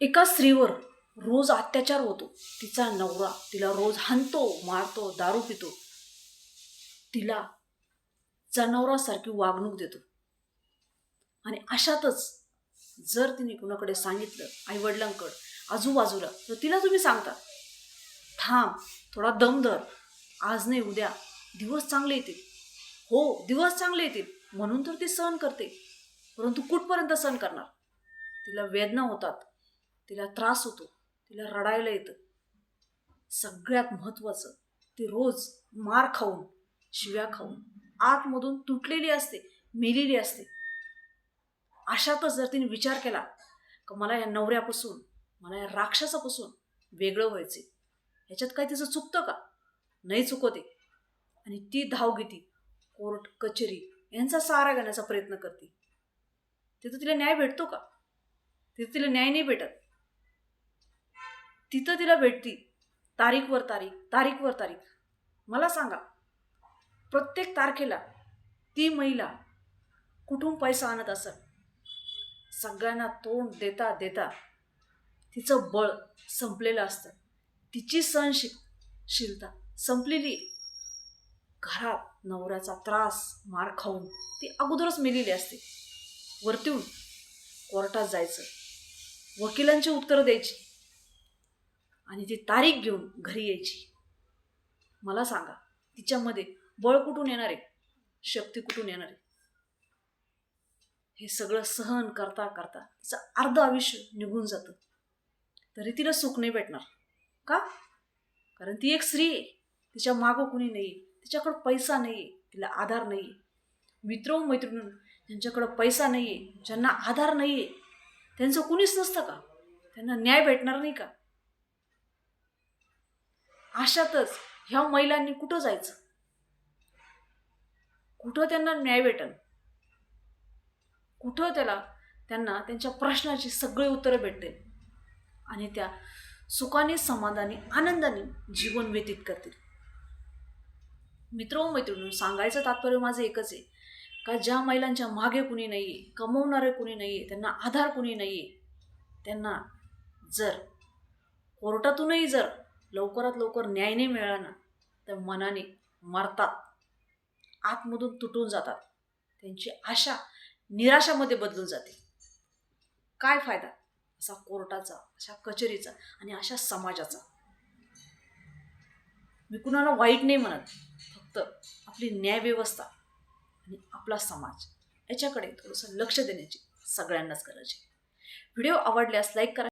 एका स्त्रीवर रोज अत्याचार होतो. तिचा नवरा तिला रोज हाणतो, मारतो, दारू पितो, तिला जनावरासारखी वागणूक देतो. आणि अशातच जर तिने कुणाकडे सांगितलं, आईवडिलांकडं, आजूबाजूला, तर तिला तुम्ही सांगता, थांब, थोडा दम धर, आज नाही उद्या दिवस चांगले येतील. हो, दिवस चांगले येतील म्हणून तर ती सहन करते. परंतु कुठपर्यंत सहन करणार? तिला वेदना होतात, तिला त्रास होतो, तिला रडायला येतं. सगळ्यात महत्त्वाचं, ती रोज मार खाऊन, शिव्या खाऊन आतमधून तुटलेली असते, मेलेली असते. अशातच जर तिने विचार केला की मला या नवऱ्यापासून, मला या राक्षसापासून वेगळं व्हायचे, ह्याच्यात काय तिचं चुकतं का? नाही चुकते. आणि ती धाव घेते, कोर्ट कचेरी यांचा सहारा घेण्याचा प्रयत्न करते. तिथं तिला न्याय भेटतो का? तिथं तिला न्याय नाही भेटत. तिथं तिला भेटती तारीखवर तारीख, तारीखवर तारीख. मला सांगा, प्रत्येक तारखेला ती महिला कुठून पैसा आणत असेल? सगळ्यांना तोंड देता देता तिचं बळ संपलेलं असतं, तिची सहनशीलता संपलेली. घरात नवऱ्याचा त्रास, मार खाऊन ती अगोदरच मेलेली असते. वरतून कोर्टात जायचं, वकिलांची उत्तरं द्यायची आणि ती तारीख घेऊन घरी यायची. मला सांगा, तिच्यामध्ये बळ कुठून येणार आहे? शक्ती कुठून येणार आहे? हे सगळं सहन करता करता तिचं अर्ध आयुष्य निघून जातं, तरी तिला सुख नाही भेटणार. का? कारण ती एक स्त्री आहे, तिच्या मागं कुणी नाही आहे, तिच्याकडं पैसा नाही आहे, तिला आधार नाही आहे. मित्र मैत्रिणी ज्यांच्याकडं पैसा नाही आहे, ज्यांना आधार नाही आहे, त्यांचं कुणीच नसतं का? त्यांना न्याय भेटणार नाही का? अशातच ह्या महिलांनी कुठं जायचं? कुठं त्यांना न्याय भेटल? कुठं त्यांना त्यांच्या प्रश्नाची सगळी उत्तरं भेटतील आणि त्या सुखाने, समाधानी, आनंदाने जीवन व्यतीत करतील. मित्र मैत्रिणी, सांगायचं तात्पर्य माझं एकच आहे का ज्या महिलांच्या मागे कुणी नाही आहे, कमवणारे कुणी नाही आहे, त्यांना आधार कुणी नाही आहे, त्यांना जर कोर्टातूनही जर लवकरात लवकर न्याय नाही मिळाला ना, तर मनाने मरतात, आतमधून तुटून जातात. त्यांची आशा निराशामध्ये बदलून जाते. काय फायदा असा कोर्टाचा, अशा कचेरीचा आणि अशा समाजाचा? मी कुणाला वाईट नाही म्हणत, फक्त आपली न्यायव्यवस्था आणि आपला समाज याच्याकडे थोडंसं लक्ष देण्याची सगळ्यांनाच गरज आहे. व्हिडिओ आवडल्यास लाईक करा.